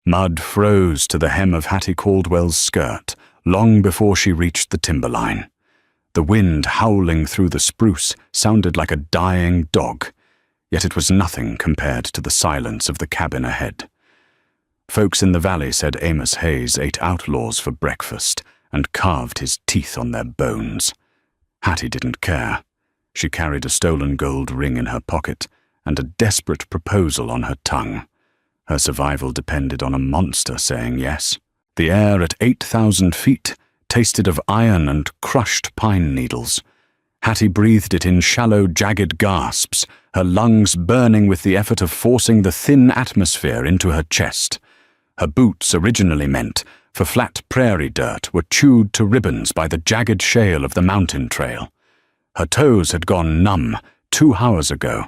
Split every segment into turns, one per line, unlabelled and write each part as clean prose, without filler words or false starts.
Mud froze to the hem of Hattie Caldwell's skirt long before she reached the timberline. The wind howling through the spruce sounded like a dying dog, yet it was nothing compared to the silence of the cabin ahead. Folks in the valley said Amos Hayes ate outlaws for breakfast and carved his teeth on their bones. Hattie didn't care. She carried a stolen gold ring in her pocket and a desperate proposal on her tongue. Her survival depended on a monster saying yes. The air at 8,000 feet tasted of iron and crushed pine needles. Hattie breathed it in shallow, jagged gasps, her lungs burning with the effort of forcing the thin atmosphere into her chest. Her boots, originally meant for flat prairie dirt, were chewed to ribbons by the jagged shale of the mountain trail. Her toes had gone numb 2 hours ago.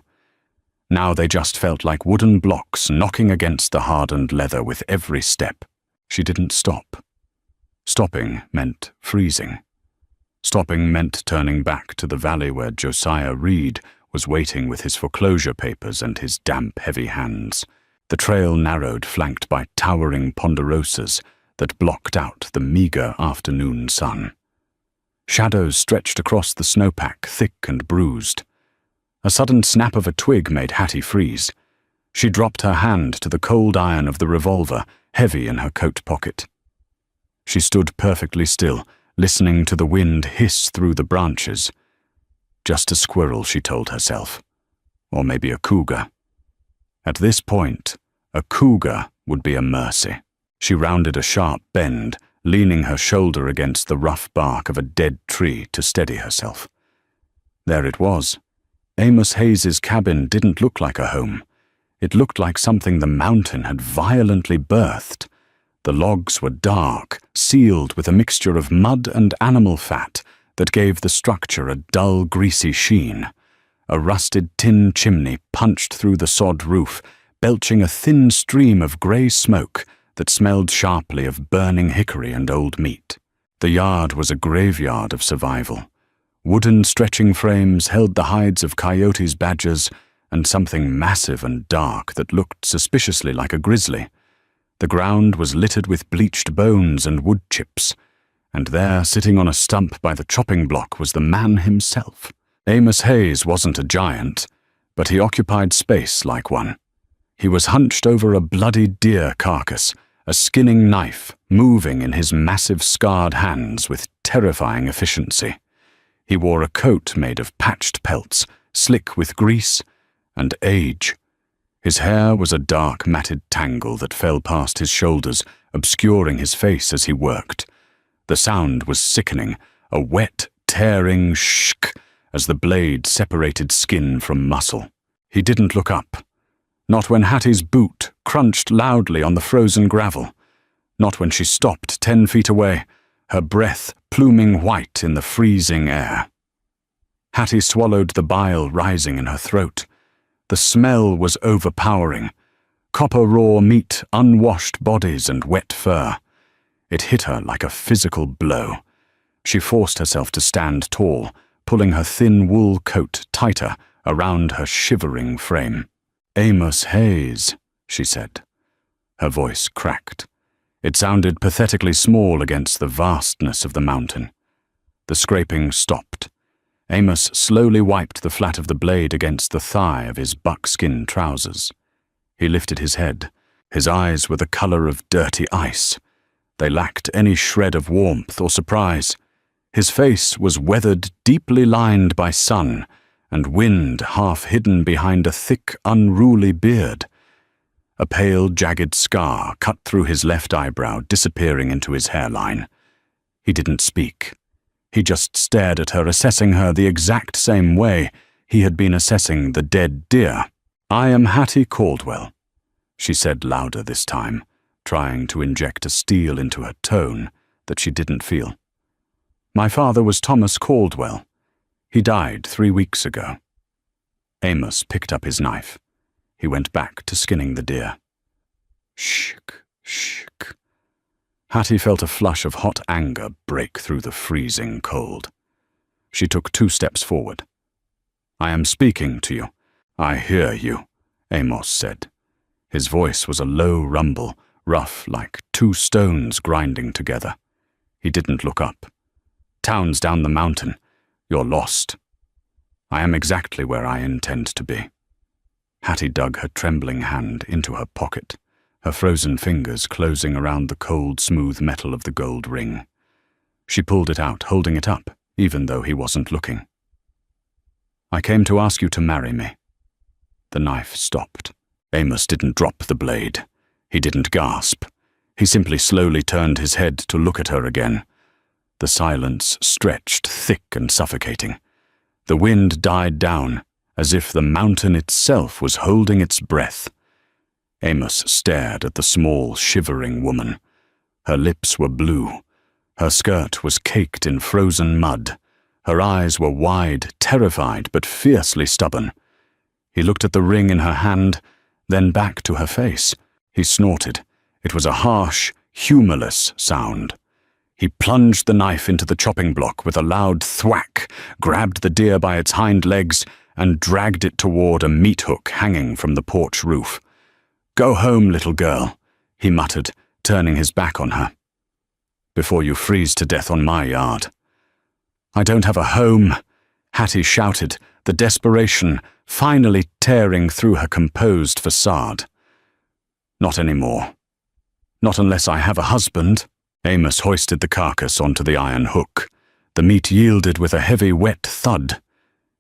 Now they just felt like wooden blocks knocking against the hardened leather with every step. She didn't stop. Stopping meant freezing. Stopping meant turning back to the valley where Josiah Reed was waiting with his foreclosure papers and his damp, heavy hands. The trail narrowed, flanked by towering ponderosas that blocked out the meager afternoon sun. Shadows stretched across the snowpack, thick and bruised. A sudden snap of a twig made Hattie freeze. She dropped her hand to the cold iron of the revolver, heavy in her coat pocket. She stood perfectly still, listening to the wind hiss through the branches. Just a squirrel, she told herself. Or maybe a cougar. At this point, a cougar would be a mercy. She rounded a sharp bend, leaning her shoulder against the rough bark of a dead tree to steady herself. There it was. Amos Hayes's cabin didn't look like a home. It looked like something the mountain had violently birthed. The logs were dark, sealed with a mixture of mud and animal fat that gave the structure a dull, greasy sheen. A rusted tin chimney punched through the sod roof, belching a thin stream of grey smoke that smelled sharply of burning hickory and old meat. The yard was a graveyard of survival. Wooden stretching frames held the hides of coyotes, badgers, and something massive and dark that looked suspiciously like a grizzly. The ground was littered with bleached bones and wood chips, and there, sitting on a stump by the chopping block, was the man himself. Amos Hayes wasn't a giant, but he occupied space like one. He was hunched over a bloody deer carcass, a skinning knife moving in his massive scarred hands with terrifying efficiency. He wore a coat made of patched pelts, slick with grease and age. His hair was a dark, matted tangle that fell past his shoulders, obscuring his face as he worked. The sound was sickening, a wet, tearing shk as the blade separated skin from muscle. He didn't look up. Not when Hattie's boot crunched loudly on the frozen gravel. Not when she stopped 10 feet away, her breath pluming white in the freezing air. Hattie swallowed the bile rising in her throat. The smell was overpowering. Copper raw meat, unwashed bodies, and wet fur. It hit her like a physical blow. She forced herself to stand tall, pulling her thin wool coat tighter around her shivering frame. "Amos Hayes," she said. Her voice cracked. It sounded pathetically small against the vastness of the mountain. The scraping stopped. Amos slowly wiped the flat of the blade against the thigh of his buckskin trousers. He lifted his head. His eyes were the color of dirty ice. They lacked any shred of warmth or surprise. His face was weathered, deeply lined by sun, and wind half hidden behind a thick, unruly beard. A pale, jagged scar cut through his left eyebrow, disappearing into his hairline. He didn't speak. He just stared at her, assessing her the exact same way he had been assessing the dead deer. "I am Hattie Caldwell," she said louder this time, trying to inject a steel into her tone that she didn't feel. "My father was Thomas Caldwell. He died 3 weeks ago." Amos picked up his knife. He went back to skinning the deer. Shk, shk. Hattie felt a flush of hot anger break through the freezing cold. She took 2 steps forward. "I am speaking to you." "I hear you," Amos said. His voice was a low rumble, rough like two stones grinding together. He didn't look up. "Town's down the mountain. You're lost." "I am exactly where I intend to be." Hattie dug her trembling hand into her pocket, her frozen fingers closing around the cold, smooth metal of the gold ring. She pulled it out, holding it up, even though he wasn't looking. "I came to ask you to marry me." The knife stopped. Amos didn't drop the blade. He didn't gasp. He simply slowly turned his head to look at her again. The silence stretched thick and suffocating. The wind died down, as if the mountain itself was holding its breath. Amos stared at the small, shivering woman. Her lips were blue. Her skirt was caked in frozen mud. Her eyes were wide, terrified, but fiercely stubborn. He looked at the ring in her hand, then back to her face. He snorted. It was a harsh, humorless sound. He plunged the knife into the chopping block with a loud thwack, grabbed the deer by its hind legs, and dragged it toward a meat hook hanging from the porch roof. "Go home, little girl," he muttered, turning his back on her. "Before you freeze to death on my yard." "I don't have a home," Hattie shouted, the desperation finally tearing through her composed facade. "Not anymore. Not unless I have a husband." Amos hoisted the carcass onto the iron hook. The meat yielded with a heavy, wet thud.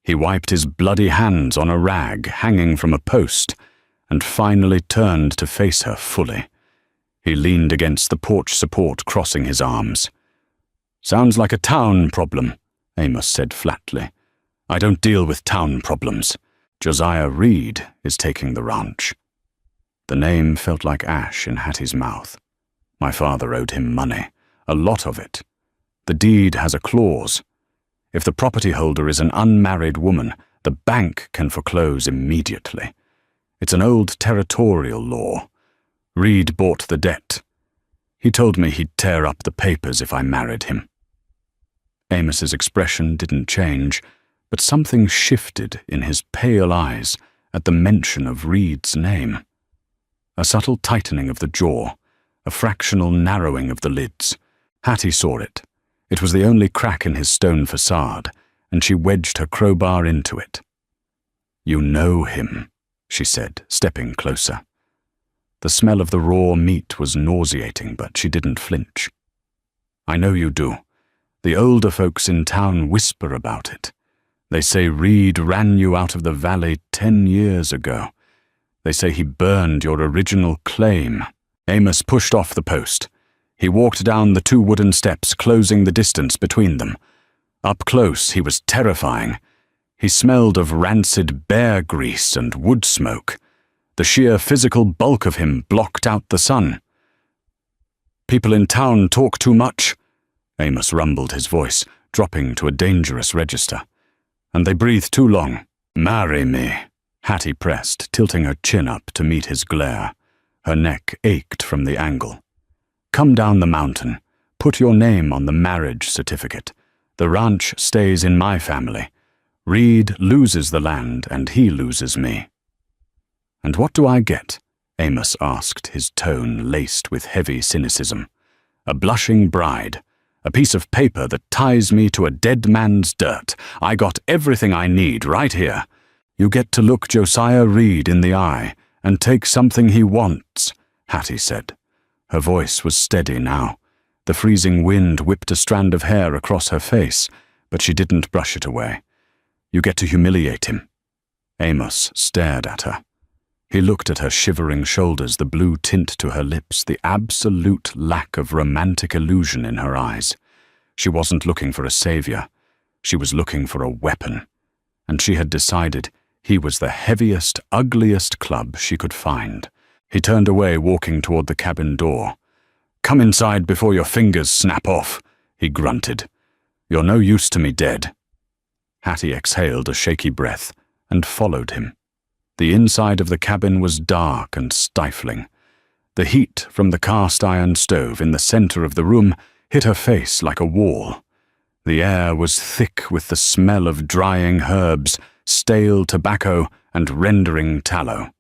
He wiped his bloody hands on a rag hanging from a post and finally turned to face her fully. He leaned against the porch support, crossing his arms. "Sounds like a town problem," Amos said flatly. "I don't deal with town problems. Josiah Reed is taking the ranch." The name felt like ash in Hattie's mouth. My father owed him money, a lot of it. The deed has a clause. If the property holder is an unmarried woman, the bank can foreclose immediately. It's an old territorial law. Reed bought the debt. He told me he'd tear up the papers if I married him. Amos's expression didn't change, but something shifted in his pale eyes at the mention of Reed's name. A subtle tightening of the jaw, a fractional narrowing of the lids. Hattie saw it. It was the only crack in his stone facade, and she wedged her crowbar into it. "You know him," she said, stepping closer. The smell of the raw meat was nauseating, but she didn't flinch. "I know you do. The older folks in town whisper about it. They say Reed ran you out of the valley 10 years ago. They say he burned your original claim." Amos pushed off the post. He walked down the 2 wooden steps, closing the distance between them. Up close, he was terrifying. He smelled of rancid bear grease and wood smoke. The sheer physical bulk of him blocked out the sun. "People in town talk too much," Amos rumbled his voice, dropping to a dangerous register. "And they breathe too long." "Marry me," Hattie pressed, tilting her chin up to meet his glare. Her neck ached from the angle. "Come down the mountain. Put your name on the marriage certificate. The ranch stays in my family. Reed loses the land, and he loses me." "And what do I get?" Amos asked, his tone laced with heavy cynicism. "A blushing bride. A piece of paper that ties me to a dead man's dirt. I got everything I need right here. You get to look Josiah Reed in the eye and take something he wants," Hattie said. Her voice was steady now. The freezing wind whipped a strand of hair across her face, but she didn't brush it away. "You get to humiliate him." Amos stared at her. He looked at her shivering shoulders, the blue tint to her lips, the absolute lack of romantic illusion in her eyes. She wasn't looking for a savior. She was looking for a weapon. And she had decided he was the heaviest, ugliest club she could find. He turned away, walking toward the cabin door. "Come inside before your fingers snap off," he grunted. "You're no use to me dead." Hattie exhaled a shaky breath and followed him. The inside of the cabin was dark and stifling. The heat from the cast-iron stove in the center of the room hit her face like a wall. The air was thick with the smell of drying herbs, stale tobacco, and rendering tallow.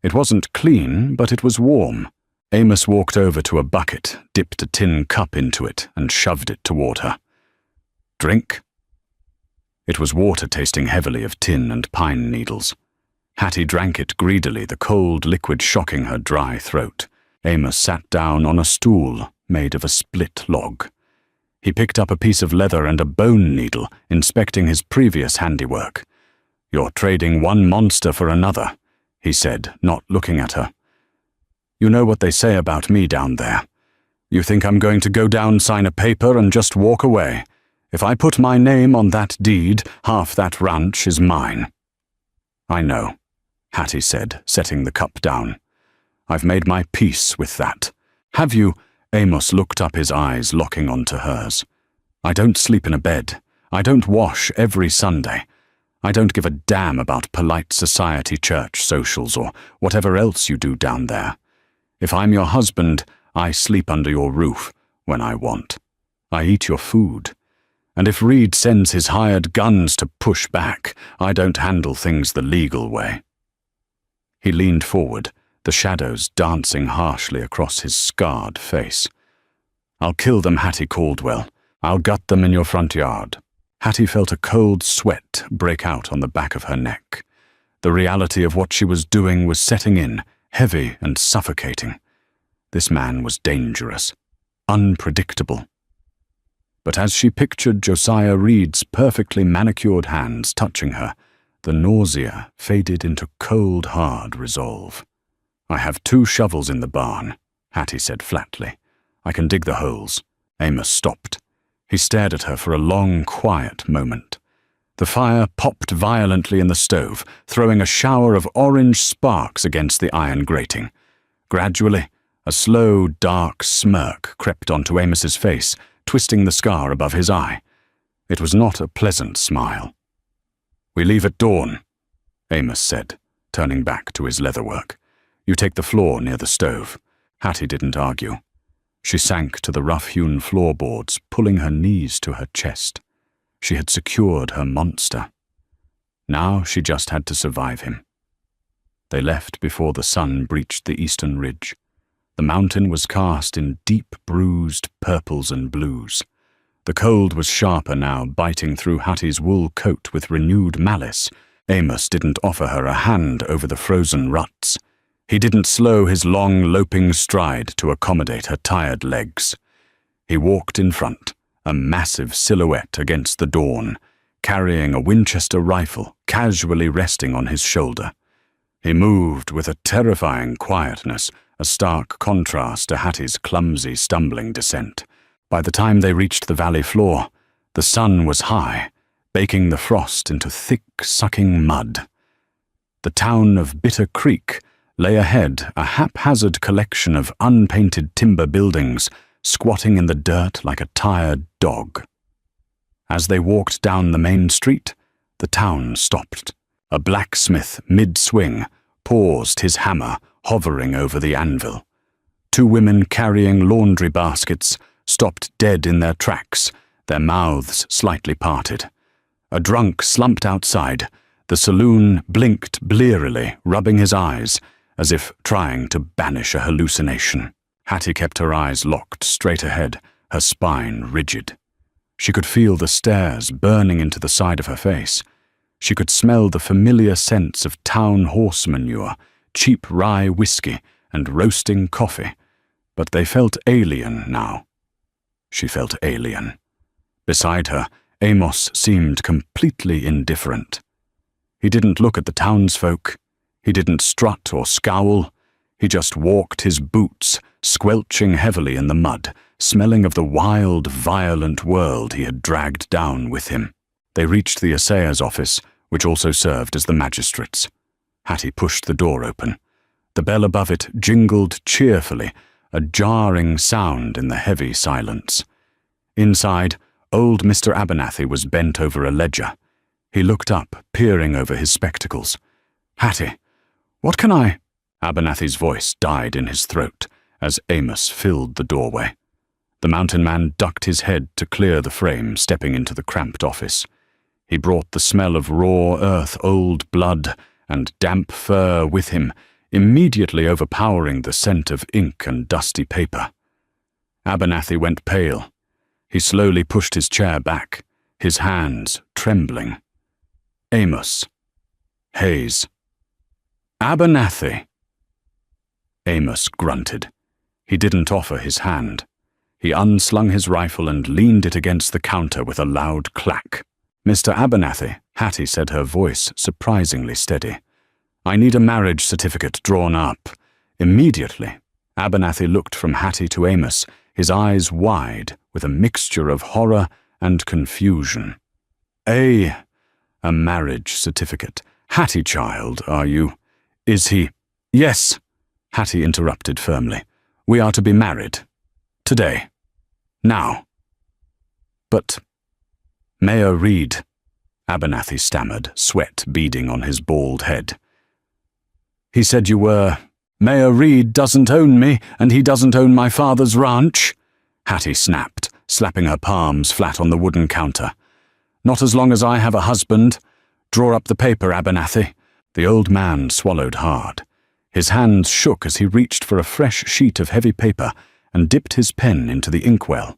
It wasn't clean, but it was warm. Amos walked over to a bucket, dipped a tin cup into it, and shoved it toward her. "Drink?" It was water tasting heavily of tin and pine needles. Hattie drank it greedily, the cold liquid shocking her dry throat. Amos sat down on a stool made of a split log. He picked up a piece of leather and a bone needle, inspecting his previous handiwork. "You're trading one monster for another," he said, not looking at her. "You know what they say about me down there. You think I'm going to go down, sign a paper, and just walk away. If I put my name on that deed, half that ranch is mine." "I know," Hattie said, setting the cup down. "I've made my peace with that. Have you?" Amos looked up, his eyes locking onto hers. "I don't sleep in a bed. I don't wash every Sunday. I don't give a damn about polite society, church socials, or whatever else you do down there. If I'm your husband, I sleep under your roof when I want. I eat your food. And if Reed sends his hired guns to push back, I don't handle things the legal way." He leaned forward, the shadows dancing harshly across his scarred face. "I'll kill them, Hattie Caldwell. I'll gut them in your front yard." Hattie felt a cold sweat break out on the back of her neck. The reality of what she was doing was setting in, heavy and suffocating. This man was dangerous, unpredictable. But as she pictured Josiah Reed's perfectly manicured hands touching her, the nausea faded into cold, hard resolve. "I have 2 shovels in the barn," Hattie said flatly. "I can dig the holes." Amos stopped. He stared at her for a long, quiet moment. The fire popped violently in the stove, throwing a shower of orange sparks against the iron grating. Gradually, a slow, dark smirk crept onto Amos's face, twisting the scar above his eye. It was not a pleasant smile. "We leave at dawn," Amos said, turning back to his leatherwork. "You take the floor near the stove." Hattie didn't argue. She sank to the rough-hewn floorboards, pulling her knees to her chest. She had secured her monster. Now she just had to survive him. They left before the sun breached the eastern ridge. The mountain was cast in deep, bruised purples and blues. The cold was sharper now, biting through Hattie's wool coat with renewed malice. Amos didn't offer her a hand over the frozen ruts. He didn't slow his long, loping stride to accommodate her tired legs. He walked in front, a massive silhouette against the dawn, carrying a Winchester rifle casually resting on his shoulder. He moved with a terrifying quietness, a stark contrast to Hattie's clumsy, stumbling descent. By the time they reached the valley floor, the sun was high, baking the frost into thick, sucking mud. The town of Bitter Creek lay ahead, a haphazard collection of unpainted timber buildings, squatting in the dirt like a tired dog. As they walked down the main street, the town stopped. A blacksmith, mid-swing, paused, his hammer hovering over the anvil. 2 women carrying laundry baskets stopped dead in their tracks, their mouths slightly parted. A drunk slumped outside. The saloon blinked blearily, rubbing his eyes, as if trying to banish a hallucination. Hattie kept her eyes locked straight ahead, her spine rigid. She could feel the stares burning into the side of her face. She could smell the familiar scents of town horse manure, cheap rye whiskey, and roasting coffee, but they felt alien now. She felt alien. Beside her, Amos seemed completely indifferent. He didn't look at the townsfolk. He didn't strut or scowl. He just walked his boots, squelching heavily in the mud, smelling of the wild, violent world he had dragged down with him. They reached the assayer's office, which also served as the magistrate's. Hattie pushed the door open. The bell above it jingled cheerfully, a jarring sound in the heavy silence. Inside, old Mr. Abernathy was bent over a ledger. He looked up, peering over his spectacles. "Hattie, what can I—" Abernathy's voice died in his throat as Amos filled the doorway. The mountain man ducked his head to clear the frame, stepping into the cramped office. He brought the smell of raw earth, old blood, and damp fur with him, immediately overpowering the scent of ink and dusty paper. Abernathy went pale. He slowly pushed his chair back, his hands trembling. Amos. Hayes. Abernathy. Amos grunted. He didn't offer his hand. He unslung his rifle and leaned it against the counter with a loud clack. "Mr. Abernathy," Hattie said, her voice surprisingly steady. "I need a marriage certificate drawn up. Immediately." Abernathy looked from Hattie to Amos, his eyes wide with a mixture of horror and confusion. A marriage certificate. Hattie, child, are you? Is he?" "Yes," Hattie interrupted firmly. "We are to be married. Today. Now." "But Mayor Reed," Abernathy stammered, sweat beading on his bald head. "He said you were—" "Mayor Reed doesn't own me, and he doesn't own my father's ranch," Hattie snapped, slapping her palms flat on the wooden counter. "Not as long as I have a husband. Draw up the paper, Abernathy." The old man swallowed hard. His hands shook as he reached for a fresh sheet of heavy paper and dipped his pen into the inkwell.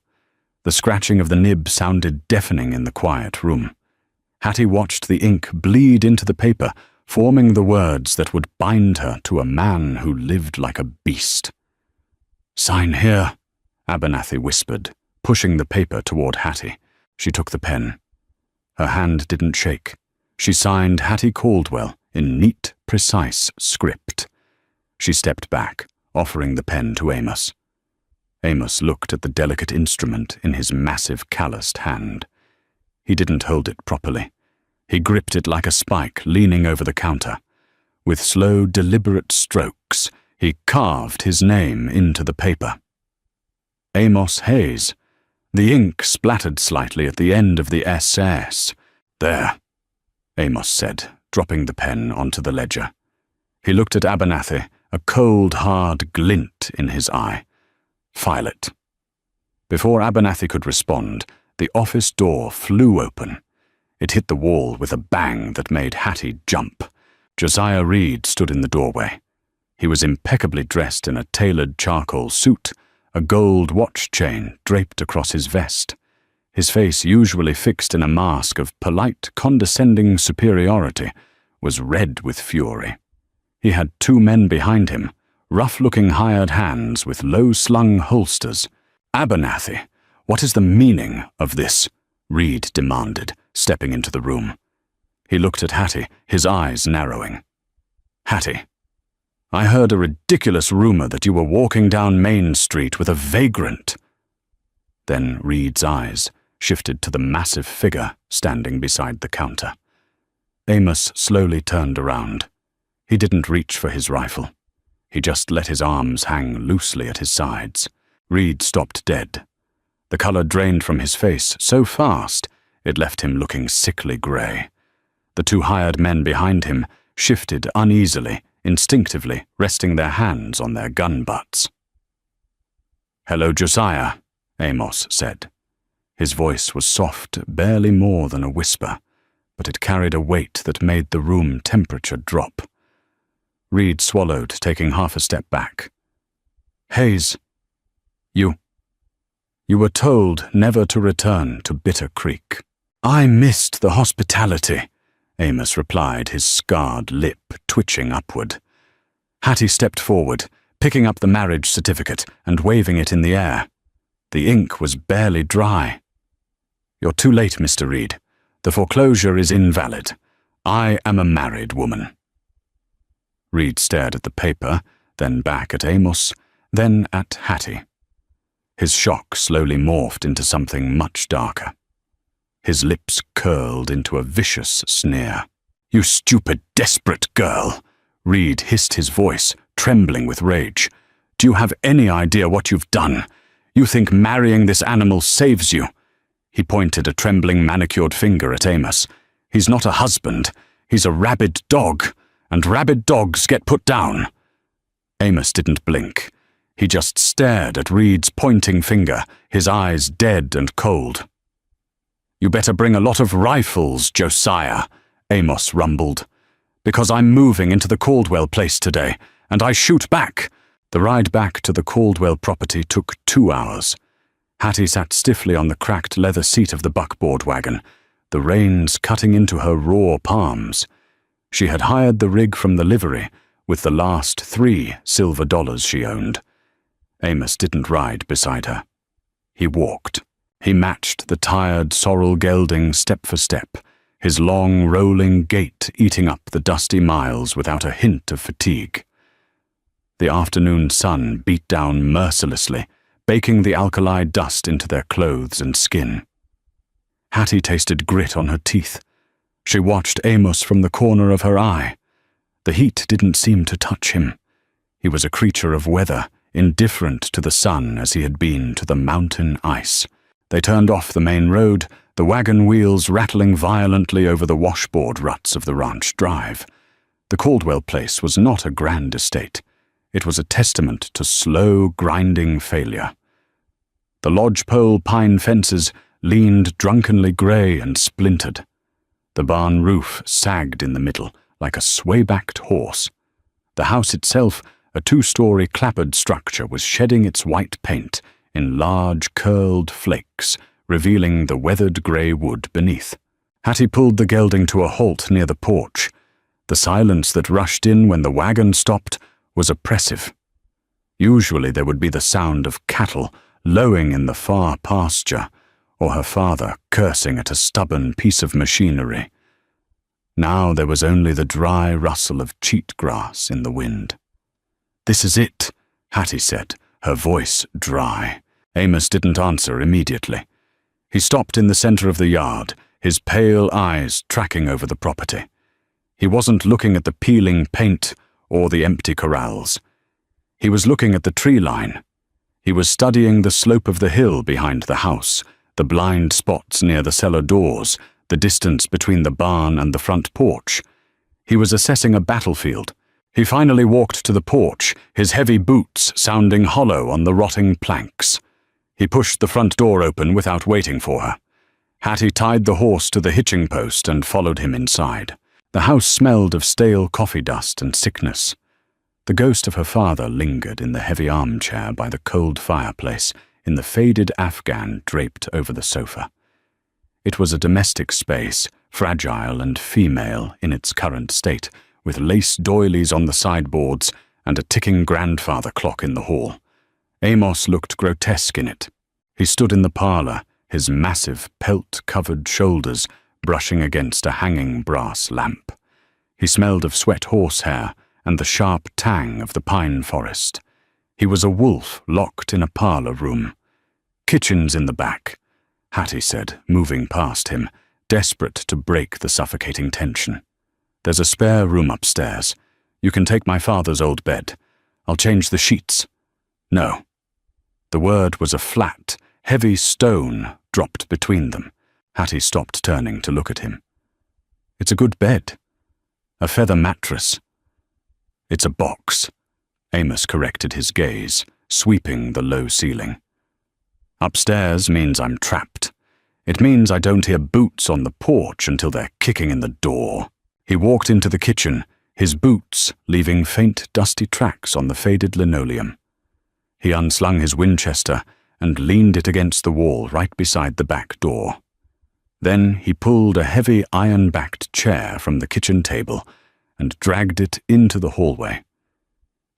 The scratching of the nib sounded deafening in the quiet room. Hattie watched the ink bleed into the paper, forming the words that would bind her to a man who lived like a beast. "Sign here," Abernathy whispered, pushing the paper toward Hattie. She took the pen. Her hand didn't shake. She signed Hattie Caldwell in neat, precise script. She stepped back, offering the pen to Amos. Amos looked at the delicate instrument in his massive, calloused hand. He didn't hold it properly. He gripped it like a spike, leaning over the counter. With slow, deliberate strokes, he carved his name into the paper. Amos Hayes. The ink splattered slightly at the end of the SS. "There," Amos said, dropping the pen onto the ledger. He looked at Abernathy, a cold, hard glint in his eye. "File it." Before Abernathy could respond, the office door flew open. It hit the wall with a bang that made Hattie jump. Josiah Reed stood in the doorway. He was impeccably dressed in a tailored charcoal suit, a gold watch chain draped across his vest. His face, usually fixed in a mask of polite, condescending superiority, was red with fury. He had two men behind him, rough-looking hired hands with low-slung holsters. "Abernathy, what is the meaning of this?" Reed demanded, stepping into the room. He looked at Hattie, his eyes narrowing. "Hattie, I heard a ridiculous rumor that you were walking down Main Street with a vagrant." Then Reed's eyes shifted to the massive figure standing beside the counter. Amos slowly turned around. He didn't reach for his rifle. He just let his arms hang loosely at his sides. Reed stopped dead. The color drained from his face so fast it left him looking sickly gray. The two hired men behind him shifted uneasily, instinctively, resting their hands on their gun butts. "Hello, Josiah," Amos said. His voice was soft, barely more than a whisper, but it carried a weight that made the room temperature drop. Reed swallowed, taking half a step back. "Hayes, you were told never to return to Bitter Creek." "I missed the hospitality," Amos replied, his scarred lip twitching upward. Hattie stepped forward, picking up the marriage certificate and waving it in the air. The ink was barely dry. "You're too late, Mr. Reed. The foreclosure is invalid. I am a married woman." Reed stared at the paper, then back at Amos, then at Hattie. His shock slowly morphed into something much darker. His lips curled into a vicious sneer. "You stupid, desperate girl!" Reed hissed, his voice trembling with rage. "Do you have any idea what you've done? You think marrying this animal saves you?" He pointed a trembling, manicured finger at Amos. "He's not a husband. He's a rabid dog, and rabid dogs get put down." Amos didn't blink. He just stared at Reed's pointing finger, his eyes dead and cold. "You better bring a lot of rifles, Josiah," Amos rumbled, "because I'm moving into the Caldwell place today, and I shoot back. The ride back to the Caldwell property took 2 hours. Hattie sat stiffly on the cracked leather seat of the buckboard wagon, the reins cutting into her raw palms. She had hired the rig from the livery, with the last 3 silver dollars she owned. Amos didn't ride beside her. He walked. He matched the tired sorrel gelding step for step, his long, rolling gait eating up the dusty miles without a hint of fatigue. The afternoon sun beat down mercilessly, baking the alkali dust into their clothes and skin. Hattie tasted grit on her teeth. She watched Amos from the corner of her eye. The heat didn't seem to touch him. He was a creature of weather, indifferent to the sun as he had been to the mountain ice. They turned off the main road, the wagon wheels rattling violently over the washboard ruts of the ranch drive. The Caldwell place was not a grand estate. It was a testament to slow, grinding failure. The lodgepole pine fences leaned drunkenly grey and splintered. The barn roof sagged in the middle, like a sway-backed horse. The house itself, a 2-story clapboard structure, was shedding its white paint in large, curled flakes, revealing the weathered grey wood beneath. Hattie pulled the gelding to a halt near the porch. The silence that rushed in when the wagon stopped was oppressive. Usually there would be the sound of cattle lowing in the far pasture, or her father cursing at a stubborn piece of machinery. Now there was only the dry rustle of cheatgrass in the wind. "This is it," Hattie said, her voice dry. Amos didn't answer immediately. He stopped in the center of the yard, his pale eyes tracking over the property. He wasn't looking at the peeling paint or the empty corrals. He was looking at the tree line. He was studying the slope of the hill behind the house, the blind spots near the cellar doors, the distance between the barn and the front porch. He was assessing a battlefield. He finally walked to the porch, his heavy boots sounding hollow on the rotting planks. He pushed the front door open without waiting for her. Hattie tied the horse to the hitching post and followed him inside. The house smelled of stale coffee dust and sickness. The ghost of her father lingered in the heavy armchair by the cold fireplace, in the faded afghan draped over the sofa. It was a domestic space, fragile and female in its current state, with lace doilies on the sideboards and a ticking grandfather clock in the hall. Amos looked grotesque in it. He stood in the parlor, his massive, pelt-covered shoulders brushing against a hanging brass lamp. He smelled of sweat horsehair and the sharp tang of the pine forest. He was a wolf locked in a parlor room. "Kitchen's in the back," Hattie said, moving past him, desperate to break the suffocating tension. "There's a spare room upstairs. You can take my father's old bed. I'll change the sheets." "No." The word was a flat, heavy stone dropped between them. Hattie stopped turning to look at him. "It's a good bed. A feather mattress." "It's a box." Amos corrected his gaze, sweeping the low ceiling. "Upstairs means I'm trapped. It means I don't hear boots on the porch until they're kicking in the door." He walked into the kitchen, his boots leaving faint, dusty tracks on the faded linoleum. He unslung his Winchester and leaned it against the wall right beside the back door. Then he pulled a heavy iron-backed chair from the kitchen table and dragged it into the hallway.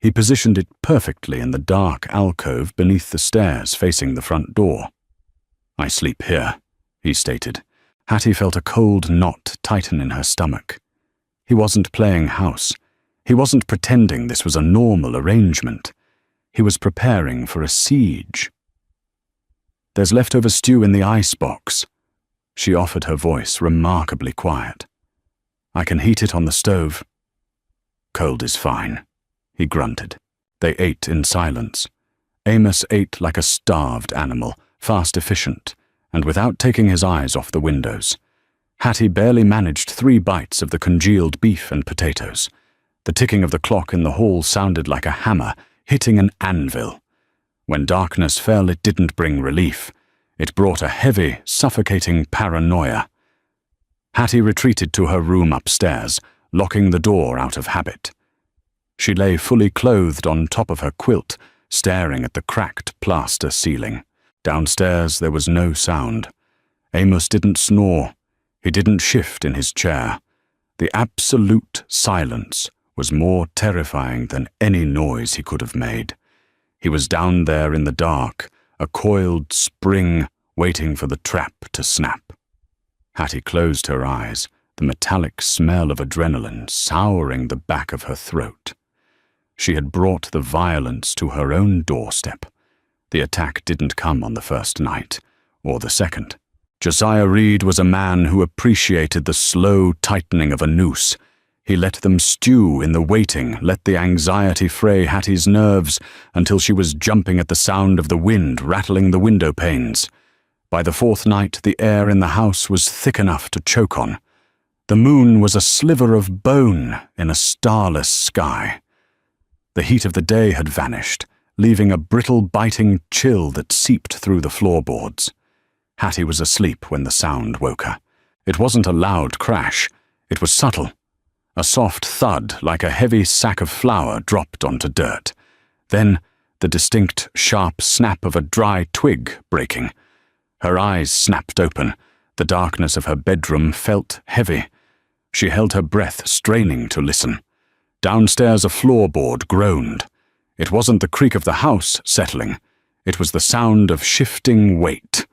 He positioned it perfectly in the dark alcove beneath the stairs facing the front door. "I sleep here," he stated. Hattie felt a cold knot tighten in her stomach. He wasn't playing house. He wasn't pretending this was a normal arrangement. He was preparing for a siege. "There's leftover stew in the icebox." She offered her voice remarkably quiet. "I can heat it on the stove." "Cold is fine," he grunted. They ate in silence. Amos ate like a starved animal, fast efficient, and without taking his eyes off the windows. Hattie barely managed 3 bites of the congealed beef and potatoes. The ticking of the clock in the hall sounded like a hammer hitting an anvil. When darkness fell, it didn't bring relief. It brought a heavy, suffocating paranoia. Hattie retreated to her room upstairs, locking the door out of habit. She lay fully clothed on top of her quilt, staring at the cracked plaster ceiling. Downstairs there was no sound. Amos didn't snore. He didn't shift in his chair. The absolute silence was more terrifying than any noise he could have made. He was down there in the dark, a coiled spring waiting for the trap to snap. Hattie closed her eyes, the metallic smell of adrenaline souring the back of her throat. She had brought the violence to her own doorstep. The attack didn't come on the first night, or the second. Josiah Reed was a man who appreciated the slow tightening of a noose. He let them stew in the waiting, let the anxiety fray Hattie's nerves until she was jumping at the sound of the wind rattling the window panes. By the fourth night, the air in the house was thick enough to choke on. The moon was a sliver of bone in a starless sky. The heat of the day had vanished, leaving a brittle, biting chill that seeped through the floorboards. Hattie was asleep when the sound woke her. It wasn't a loud crash. It was subtle. A soft thud like a heavy sack of flour dropped onto dirt. Then the distinct, sharp snap of a dry twig breaking. Her eyes snapped open. The darkness of her bedroom felt heavy. She held her breath, straining to listen. Downstairs a floorboard groaned. It wasn't the creak of the house settling. It was the sound of shifting weight.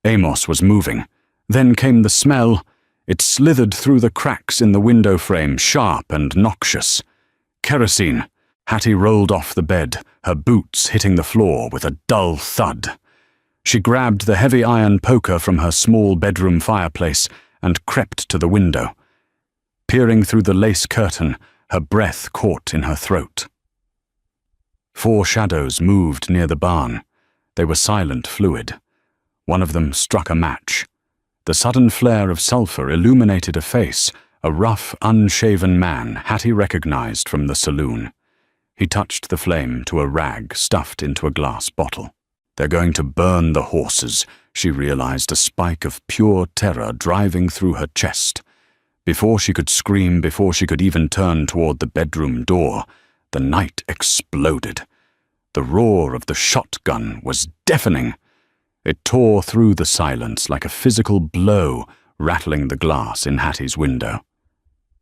Amos was moving. Then came the smell. It slithered through the cracks in the window frame, sharp and noxious. Kerosene. Hattie rolled off the bed, her boots hitting the floor with a dull thud. She grabbed the heavy iron poker from her small bedroom fireplace and crept to the window. Peering through the lace curtain, her breath caught in her throat. 4 shadows moved near the barn. They were silent fluid. One of them struck a match. The sudden flare of sulphur illuminated a face, a rough, unshaven man Hattie recognized from the saloon. He touched the flame to a rag stuffed into a glass bottle. They're going to burn the horses, she realized, a spike of pure terror driving through her chest. Before she could scream, before she could even turn toward the bedroom door, the night exploded. The roar of the shotgun was deafening. It tore through the silence like a physical blow, rattling the glass in Hattie's window.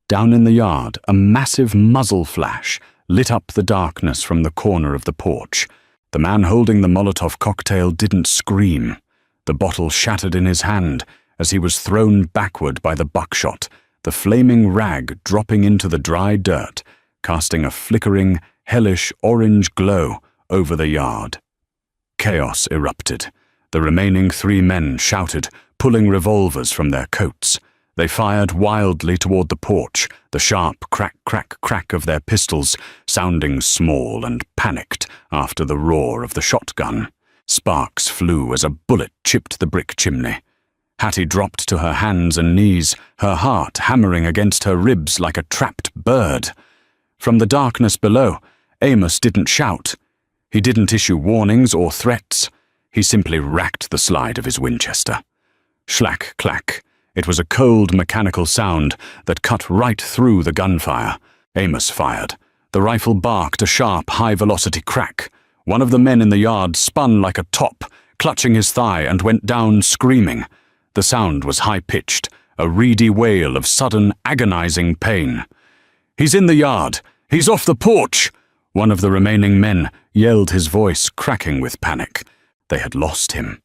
Down in the yard, a massive muzzle flash lit up the darkness from the corner of the porch. The man holding the Molotov cocktail didn't scream. The bottle shattered in his hand as he was thrown backward by the buckshot, the flaming rag dropping into the dry dirt, casting a flickering, hellish orange glow over the yard. Chaos erupted. The remaining 3 men shouted, pulling revolvers from their coats. They fired wildly toward the porch, the sharp crack, crack, crack of their pistols sounding small and panicked after the roar of the shotgun. Sparks flew as a bullet chipped the brick chimney. Hattie dropped to her hands and knees, her heart hammering against her ribs like a trapped bird. From the darkness below, Amos didn't shout. He didn't issue warnings or threats. He simply racked the slide of his Winchester. Schlack, clack. It was a cold mechanical sound that cut right through the gunfire. Amos fired. The rifle barked a sharp, high-velocity crack. One of the men in the yard spun like a top, clutching his thigh, and went down screaming. The sound was high-pitched, a reedy wail of sudden, agonizing pain. "He's in the yard! He's off the porch!" One of the remaining men yelled, his voice cracking with panic. They had lost him.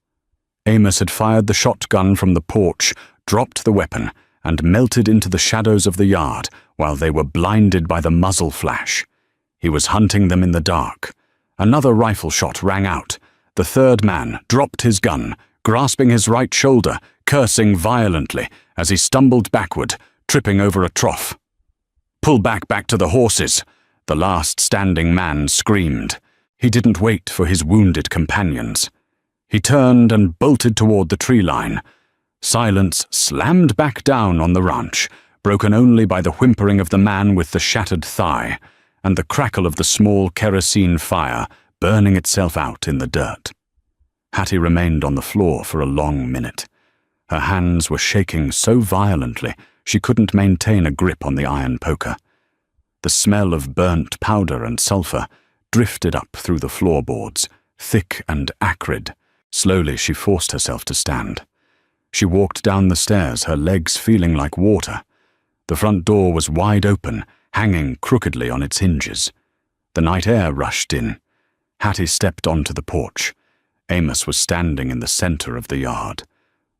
Amos had fired the shotgun from the porch, dropped the weapon, and melted into the shadows of the yard while they were blinded by the muzzle flash. He was hunting them in the dark. Another rifle shot rang out. The third man dropped his gun, grasping his right shoulder, cursing violently as he stumbled backward, tripping over a trough. "Pull back to the horses," the last standing man screamed. He didn't wait for his wounded companions. He turned and bolted toward the tree line. Silence slammed back down on the ranch, broken only by the whimpering of the man with the shattered thigh and the crackle of the small kerosene fire burning itself out in the dirt. Hattie remained on the floor for a long minute. Her hands were shaking so violently she couldn't maintain a grip on the iron poker. The smell of burnt powder and sulphur drifted up through the floorboards, thick and acrid. Slowly she forced herself to stand. She walked down the stairs, her legs feeling like water. The front door was wide open, hanging crookedly on its hinges. The night air rushed in. Hattie stepped onto the porch. Amos was standing in the center of the yard.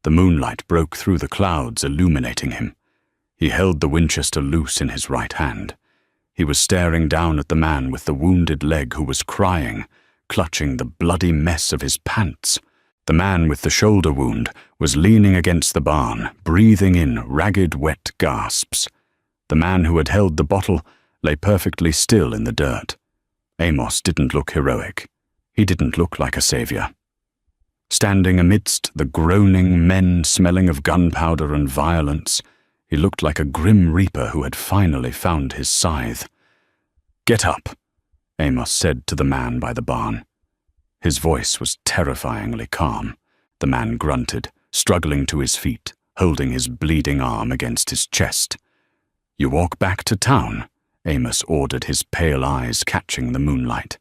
The moonlight broke through the clouds, illuminating him. He held the Winchester loose in his right hand. He was staring down at the man with the wounded leg who was crying, clutching the bloody mess of his pants. The man with the shoulder wound was leaning against the barn, breathing in ragged, wet gasps. The man who had held the bottle lay perfectly still in the dirt. Amos didn't look heroic. He didn't look like a savior. Standing amidst the groaning men smelling of gunpowder and violence, he looked like a grim reaper who had finally found his scythe. "Get up," Amos said to the man by the barn. His voice was terrifyingly calm. The man grunted, struggling to his feet, holding his bleeding arm against his chest. "You walk back to town," Amos ordered, his pale eyes catching the moonlight.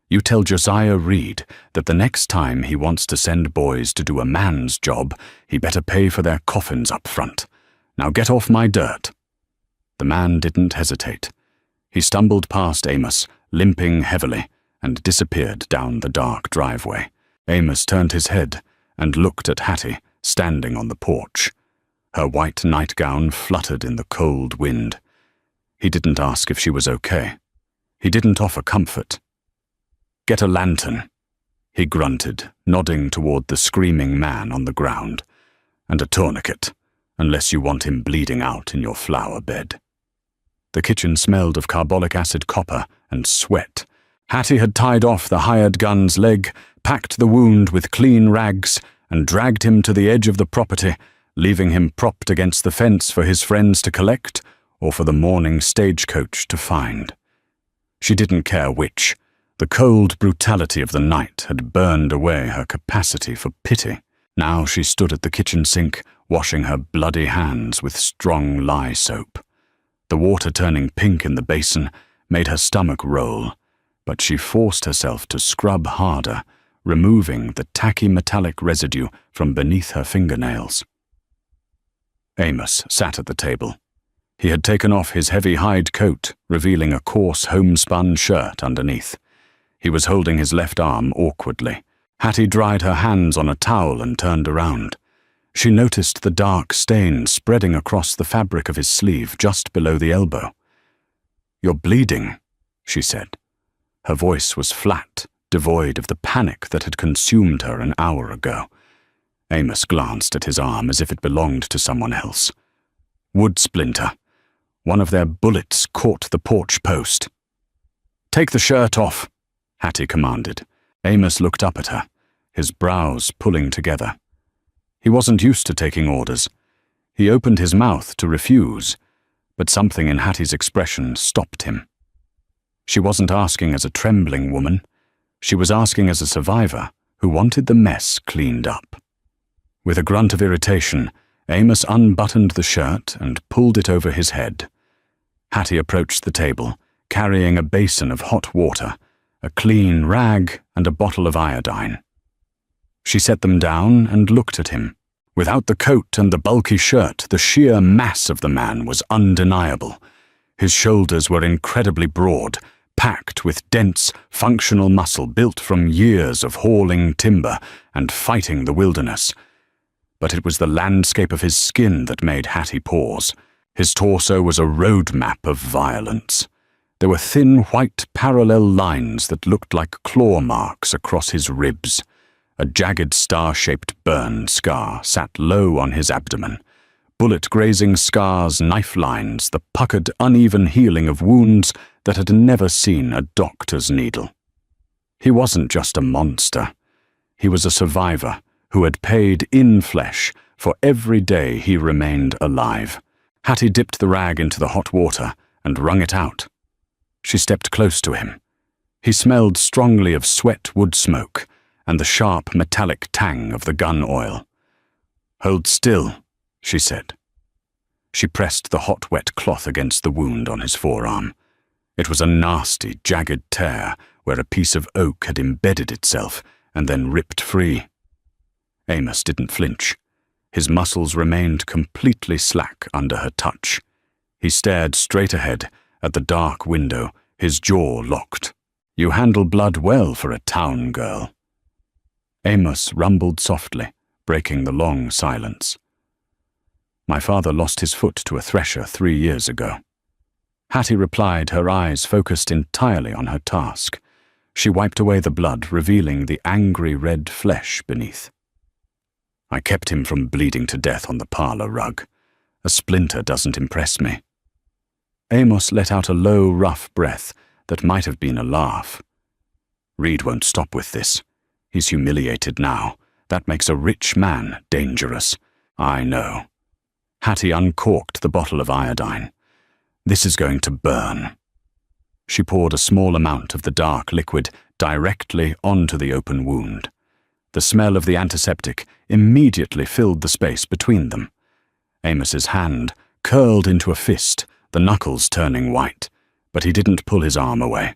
"You tell Josiah Reed that the next time he wants to send boys to do a man's job, he better pay for their coffins up front. Now get off my dirt." The man didn't hesitate. He stumbled past Amos, limping heavily, and disappeared down the dark driveway. Amos turned his head and looked at Hattie, standing on the porch. Her white nightgown fluttered in the cold wind. He didn't ask if she was okay. He didn't offer comfort. "Get a lantern," he grunted, nodding toward the screaming man on the ground, "and a tourniquet, unless you want him bleeding out in your flower bed." The kitchen smelled of carbolic acid copper and sweat. Hattie had tied off the hired gun's leg, packed the wound with clean rags, and dragged him to the edge of the property, leaving him propped against the fence for his friends to collect or for the morning stagecoach to find. She didn't care which. The cold brutality of the night had burned away her capacity for pity. Now she stood at the kitchen sink, washing her bloody hands with strong lye soap. The water turning pink in the basin made her stomach roll, but she forced herself to scrub harder, removing the tacky metallic residue from beneath her fingernails. Amos sat at the table. He had taken off his heavy hide coat, revealing a coarse homespun shirt underneath. He was holding his left arm awkwardly. Hattie dried her hands on a towel and turned around. She noticed the dark stain spreading across the fabric of his sleeve just below the elbow. "You're bleeding," she said. Her voice was flat, devoid of the panic that had consumed her an hour ago. Amos glanced at his arm as if it belonged to someone else. "Wood splinter. One of their bullets caught the porch post." "Take the shirt off," Hattie commanded. Amos looked up at her, his brows pulling together. He wasn't used to taking orders. He opened his mouth to refuse, but something in Hattie's expression stopped him. She wasn't asking as a trembling woman. She was asking as a survivor who wanted the mess cleaned up. With a grunt of irritation, Amos unbuttoned the shirt and pulled it over his head. Hattie approached the table, carrying a basin of hot water, a clean rag, and a bottle of iodine. She set them down and looked at him. Without the coat and the bulky shirt, the sheer mass of the man was undeniable. His shoulders were incredibly broad, packed with dense, functional muscle built from years of hauling timber and fighting the wilderness. But it was the landscape of his skin that made Hattie pause. His torso was a road map of violence. There were thin white parallel lines that looked like claw marks across his ribs. A jagged star-shaped burn scar sat low on his abdomen. Bullet-grazing scars, knife lines, the puckered, uneven healing of wounds that had never seen a doctor's needle. He wasn't just a monster. He was a survivor who had paid in flesh for every day he remained alive. Hattie dipped the rag into the hot water and wrung it out. She stepped close to him. He smelled strongly of sweat wood smoke and the sharp metallic tang of the gun oil. "Hold still," she said. She pressed the hot wet cloth against the wound on his forearm. It was a nasty, jagged tear where a piece of oak had embedded itself and then ripped free. Amos didn't flinch. His muscles remained completely slack under her touch. He stared straight ahead at the dark window, his jaw locked. "You handle blood well for a town girl." Amos rumbled softly, breaking the long silence. "My father lost his foot to a thresher 3 years ago." Hattie replied, her eyes focused entirely on her task. She wiped away the blood, revealing the angry red flesh beneath. "I kept him from bleeding to death on the parlor rug. A splinter doesn't impress me." Amos let out a low, rough breath that might have been a laugh. "Reed won't stop with this. He's humiliated now. That makes a rich man dangerous." "I know." Hattie uncorked the bottle of iodine. "This is going to burn." She poured a small amount of the dark liquid directly onto the open wound. The smell of the antiseptic immediately filled the space between them. Amos's hand curled into a fist, the knuckles turning white, but he didn't pull his arm away.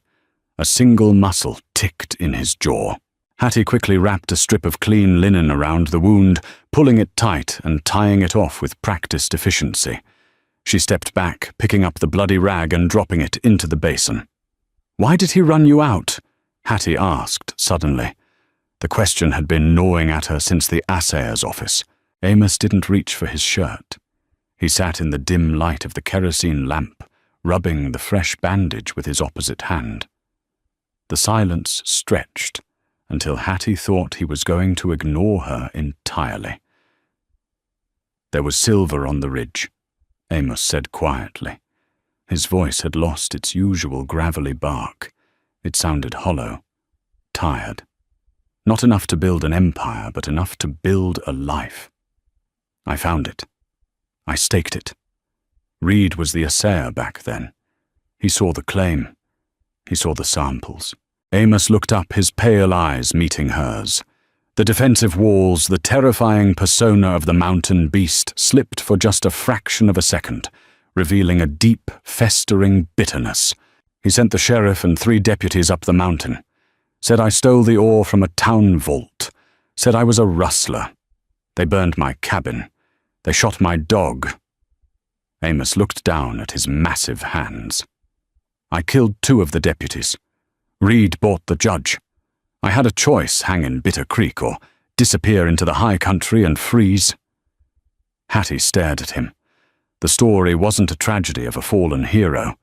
A single muscle ticked in his jaw. Hattie quickly wrapped a strip of clean linen around the wound, pulling it tight and tying it off with practiced efficiency. She stepped back, picking up the bloody rag and dropping it into the basin. "Why did he run you out?" Hattie asked suddenly. The question had been gnawing at her since the assayer's office. Amos didn't reach for his shirt. He sat in the dim light of the kerosene lamp, rubbing the fresh bandage with his opposite hand. The silence stretched until Hattie thought he was going to ignore her entirely. "There was silver on the ridge," Amos said quietly. His voice had lost its usual gravelly bark. It sounded hollow, tired. Not enough to build an empire, but enough to build a life. "I found it. I staked it. Reed was the assayer back then. He saw the claim. He saw the samples." Amos looked up, his pale eyes meeting hers. The defensive walls, the terrifying persona of the mountain beast, slipped for just a fraction of a second, revealing a deep, festering bitterness. "He sent the sheriff and 3 deputies up the mountain. Said I stole the ore from a town vault. Said I was a rustler. They burned my cabin. They shot my dog." Amos looked down at his massive hands. "I killed 2 of the deputies. Reed bought the judge. I had a choice, hang in Bitter Creek or disappear into the high country and freeze." Hattie stared at him. The story wasn't a tragedy of a fallen hero.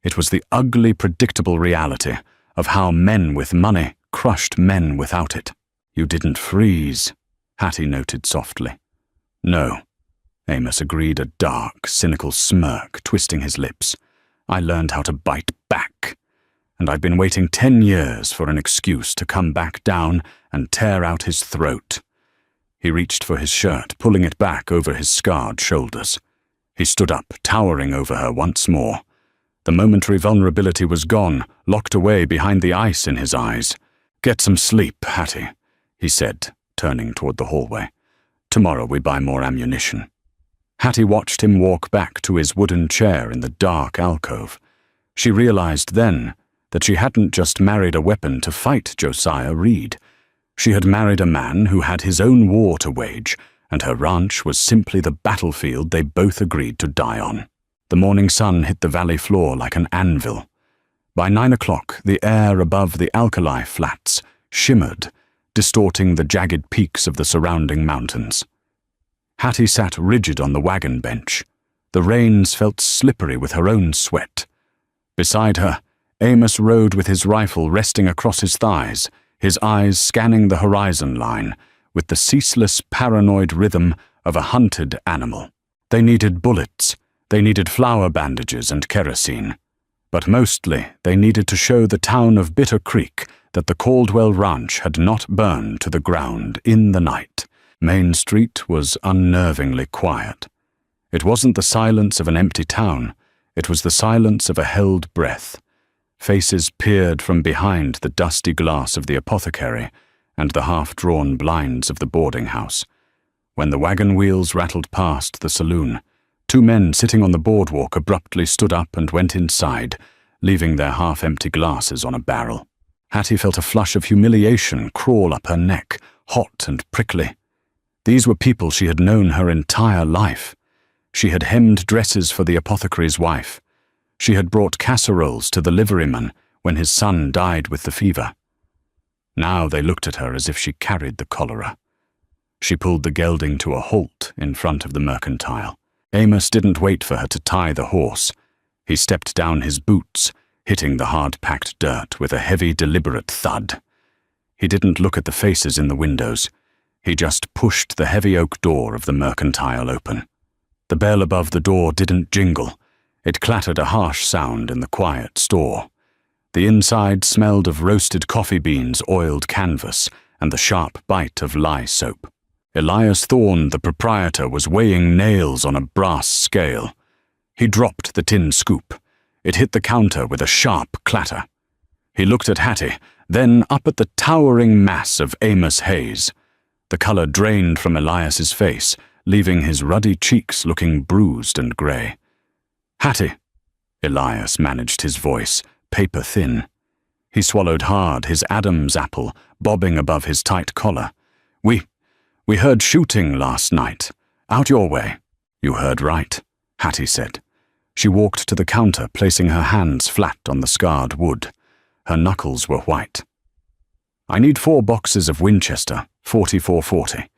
It was the ugly, predictable reality of how men with money crushed men without it. "You didn't freeze," Hattie noted softly. "No," Amos agreed, a dark, cynical smirk twisting his lips. "I learned how to bite back. And I've been waiting 10 years for an excuse to come back down and tear out his throat." He reached for his shirt, pulling it back over his scarred shoulders. He stood up, towering over her once more. The momentary vulnerability was gone, locked away behind the ice in his eyes. "Get some sleep, Hattie," he said, turning toward the hallway. "Tomorrow we buy more ammunition." Hattie watched him walk back to his wooden chair in the dark alcove. She realized then that she hadn't just married a weapon to fight Josiah Reed. She had married a man who had his own war to wage, and her ranch was simply the battlefield they both agreed to die on. The morning sun hit the valley floor like an anvil. By 9 o'clock, the air above the alkali flats shimmered, distorting the jagged peaks of the surrounding mountains. Hattie sat rigid on the wagon bench. The reins felt slippery with her own sweat. Beside her, Amos rode with his rifle resting across his thighs, his eyes scanning the horizon line with the ceaseless paranoid rhythm of a hunted animal. They needed bullets, they needed flour bandages and kerosene. But mostly they needed to show the town of Bitter Creek that the Caldwell Ranch had not burned to the ground in the night. Main Street was unnervingly quiet. It wasn't the silence of an empty town, it was the silence of a held breath. Faces peered from behind the dusty glass of the apothecary and the half-drawn blinds of the boarding house. When the wagon wheels rattled past the saloon, 2 men sitting on the boardwalk abruptly stood up and went inside, leaving their half-empty glasses on a barrel. Hattie felt a flush of humiliation crawl up her neck, hot and prickly. These were people she had known her entire life. She had hemmed dresses for the apothecary's wife. She had brought casseroles to the liveryman when his son died with the fever. Now they looked at her as if she carried the cholera. She pulled the gelding to a halt in front of the mercantile. Amos didn't wait for her to tie the horse. He stepped down his boots, hitting the hard-packed dirt with a heavy, deliberate thud. He didn't look at the faces in the windows. He just pushed the heavy oak door of the mercantile open. The bell above the door didn't jingle. It clattered a harsh sound in the quiet store. The inside smelled of roasted coffee beans, oiled canvas, and the sharp bite of lye soap. Elias Thorne, the proprietor, was weighing nails on a brass scale. He dropped the tin scoop. It hit the counter with a sharp clatter. He looked at Hattie, then up at the towering mass of Amos Hayes. The color drained from Elias's face, leaving his ruddy cheeks looking bruised and grey. "Hattie," Elias managed his voice, paper thin. He swallowed hard, his Adam's apple bobbing above his tight collar. We heard shooting last night. Out your way." "You heard right," Hattie said. She walked to the counter, placing her hands flat on the scarred wood. Her knuckles were white. "I need 4 boxes of Winchester, 4440,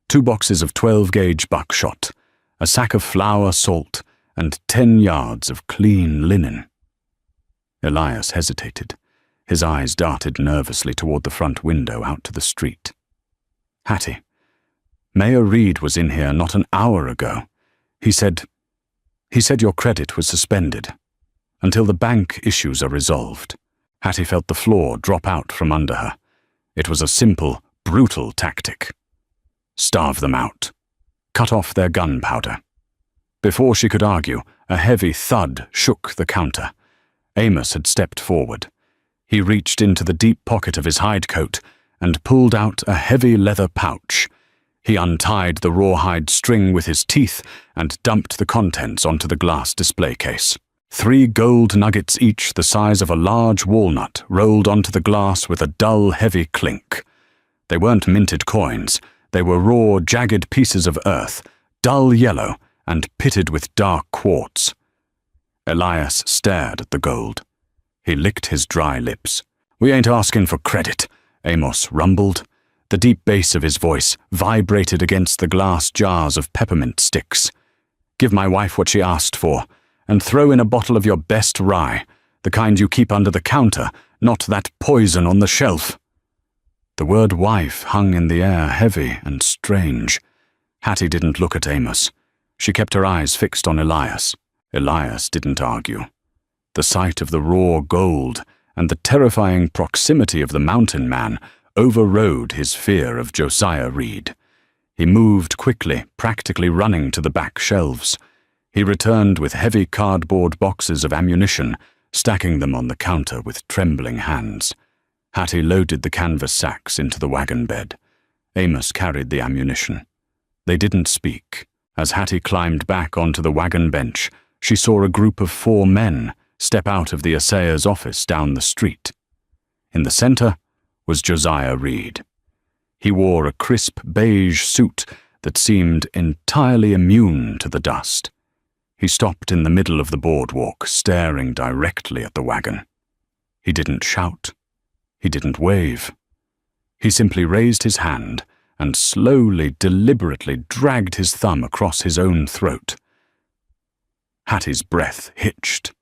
2 boxes of 12-gauge buckshot, a sack of flour, salt, and 10 yards of clean linen." Elias hesitated. His eyes darted nervously toward the front window out to the street. "Hattie, Mayor Reed was in here not an hour ago. He said your credit was suspended until the bank issues are resolved." Hattie felt the floor drop out from under her. It was a simple, brutal tactic. Starve them out. Cut off their gunpowder. Before she could argue, a heavy thud shook the counter. Amos had stepped forward. He reached into the deep pocket of his hide coat and pulled out a heavy leather pouch. He untied the rawhide string with his teeth and dumped the contents onto the glass display case. 3 gold nuggets each the size of a large walnut rolled onto the glass with a dull, heavy clink. They weren't minted coins. They were raw, jagged pieces of earth, dull yellow and pitted with dark quartz. Elias stared at the gold. He licked his dry lips. "We ain't asking for credit," Amos rumbled. The deep bass of his voice vibrated against the glass jars of peppermint sticks. "Give my wife what she asked for, and throw in a bottle of your best rye, the kind you keep under the counter, not that poison on the shelf." The word wife hung in the air heavy and strange. Hattie didn't look at Amos. She kept her eyes fixed on Elias. Elias didn't argue. The sight of the raw gold and the terrifying proximity of the mountain man overrode his fear of Josiah Reed. He moved quickly, practically running to the back shelves. He returned with heavy cardboard boxes of ammunition, stacking them on the counter with trembling hands. Hattie loaded the canvas sacks into the wagon bed. Amos carried the ammunition. They didn't speak. As Hattie climbed back onto the wagon bench, she saw a group of 4 men step out of the assayer's office down the street. In the center was Josiah Reed. He wore a crisp beige suit that seemed entirely immune to the dust. He stopped in the middle of the boardwalk, staring directly at the wagon. He didn't shout. He didn't wave. He simply raised his hand and slowly, deliberately dragged his thumb across his own throat. Hattie's breath hitched.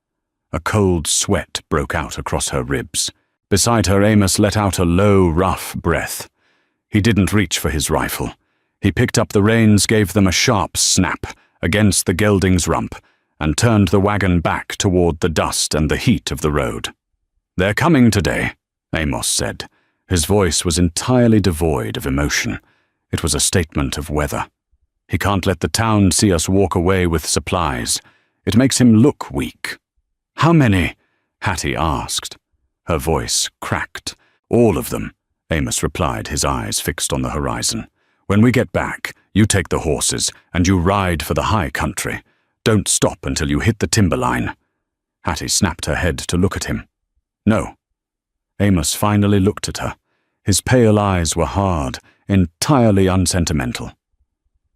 A cold sweat broke out across her ribs. Beside her, Amos let out a low, rough breath. He didn't reach for his rifle. He picked up the reins, gave them a sharp snap against the gelding's rump, and turned the wagon back toward the dust and the heat of the road. "They're coming today," Amos said. His voice was entirely devoid of emotion. It was a statement of weather. "He can't let the town see us walk away with supplies. It makes him look weak." "How many?" Hattie asked. Her voice cracked. "All of them," Amos replied, his eyes fixed on the horizon. "When we get back, you take the horses and you ride for the high country. Don't stop until you hit the timberline." Hattie snapped her head to look at him. No. Amos finally looked at her. His pale eyes were hard, entirely unsentimental.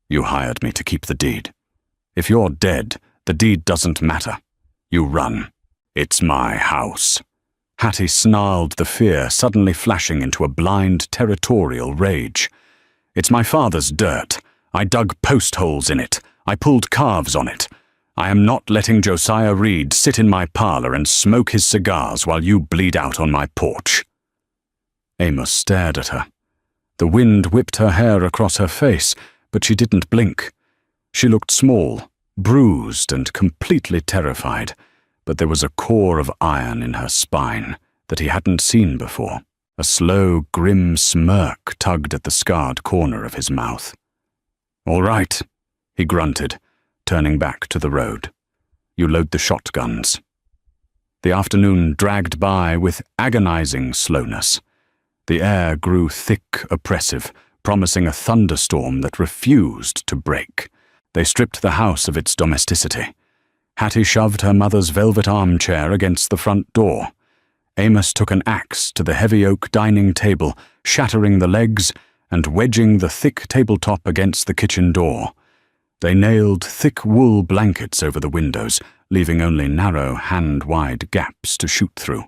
You hired me to keep the deed. If you're dead, the deed doesn't matter. You run. It's my house. Hattie snarled, the fear suddenly flashing into a blind, territorial rage. It's my father's dirt. I dug post holes in it. I pulled calves on it. I am not letting Josiah Reed sit in my parlor and smoke his cigars while you bleed out on my porch. Amos stared at her. The wind whipped her hair across her face, but she didn't blink. She looked small, bruised and completely terrified, but there was a core of iron in her spine that he hadn't seen before. A slow, grim smirk tugged at the scarred corner of his mouth. All right, he grunted, turning back to the road. You load the shotguns. The afternoon dragged by with agonizing slowness. The air grew thick, oppressive, promising a thunderstorm that refused to break. They stripped the house of its domesticity. Hattie shoved her mother's velvet armchair against the front door. Amos took an axe to the heavy oak dining table, shattering the legs and wedging the thick tabletop against the kitchen door. They nailed thick wool blankets over the windows, leaving only narrow, hand-wide gaps to shoot through.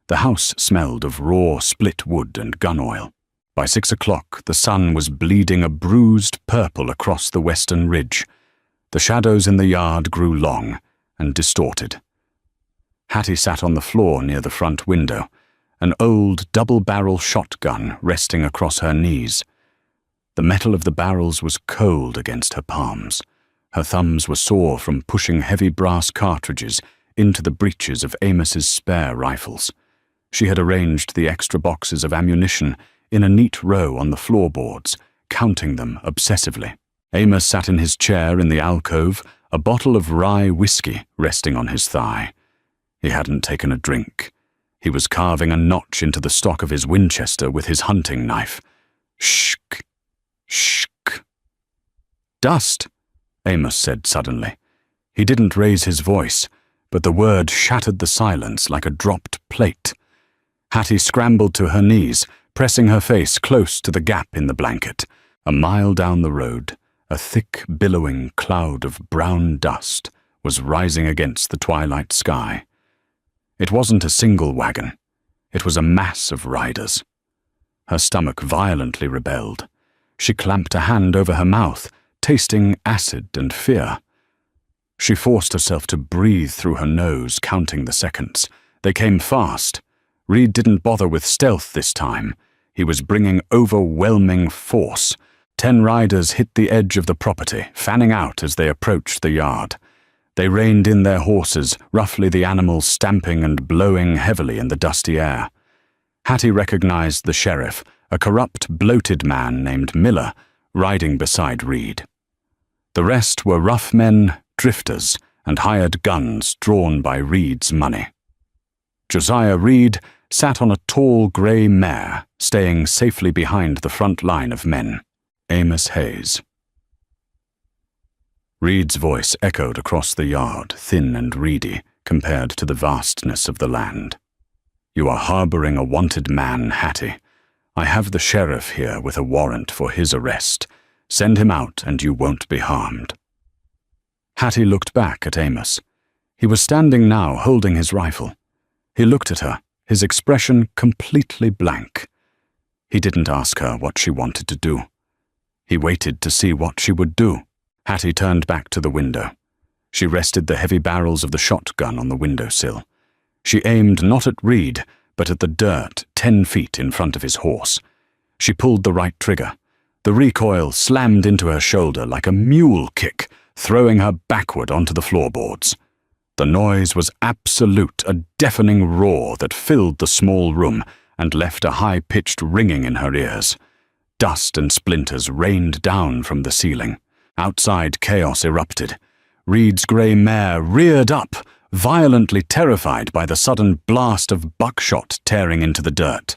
The house smelled of raw split wood and gun oil. By 6 o'clock, the sun was bleeding a bruised purple across the western ridge. The shadows in the yard grew long and distorted. Hattie sat on the floor near the front window, an old double-barrel shotgun resting across her knees. The metal of the barrels was cold against her palms. Her thumbs were sore from pushing heavy brass cartridges into the breeches of Amos's spare rifles. She had arranged the extra boxes of ammunition in a neat row on the floorboards, counting them obsessively. Amos sat in his chair in the alcove, a bottle of rye whiskey resting on his thigh. He hadn't taken a drink. He was carving a notch into the stock of his Winchester with his hunting knife. Shk! Shk! Dust, Amos said suddenly. He didn't raise his voice, but the word shattered the silence like a dropped plate. Hattie scrambled to her knees, pressing her face close to the gap in the blanket. A mile down the road, a thick, billowing cloud of brown dust was rising against the twilight sky. It wasn't a single wagon. It was a mass of riders. Her stomach violently rebelled. She clamped a hand over her mouth, tasting acid and fear. She forced herself to breathe through her nose, counting the seconds. They came fast. Reed didn't bother with stealth this time. He was bringing overwhelming force. 10 riders hit the edge of the property, fanning out as they approached the yard. They reined in their horses, roughly the animals stamping and blowing heavily in the dusty air. Hattie recognized the sheriff, a corrupt, bloated man named Miller, riding beside Reed. The rest were rough men, drifters, and hired guns drawn by Reed's money. Josiah Reed sat on a tall grey mare, staying safely behind the front line of men. Amos Hayes. Reed's voice echoed across the yard, thin and reedy, compared to the vastness of the land. You are harboring a wanted man, Hattie. I have the sheriff here with a warrant for his arrest. Send him out and you won't be harmed. Hattie looked back at Amos. He was standing now, holding his rifle. He looked at her, his expression completely blank. He didn't ask her what she wanted to do. He waited to see what she would do. Hattie turned back to the window. She rested the heavy barrels of the shotgun on the windowsill. She aimed not at Reed, but at the dirt 10 feet in front of his horse. She pulled the right trigger. The recoil slammed into her shoulder like a mule kick, throwing her backward onto the floorboards. The noise was absolute, a deafening roar that filled the small room and left a high-pitched ringing in her ears. Dust and splinters rained down from the ceiling. Outside, chaos erupted. Reed's grey mare reared up, violently terrified by the sudden blast of buckshot tearing into the dirt.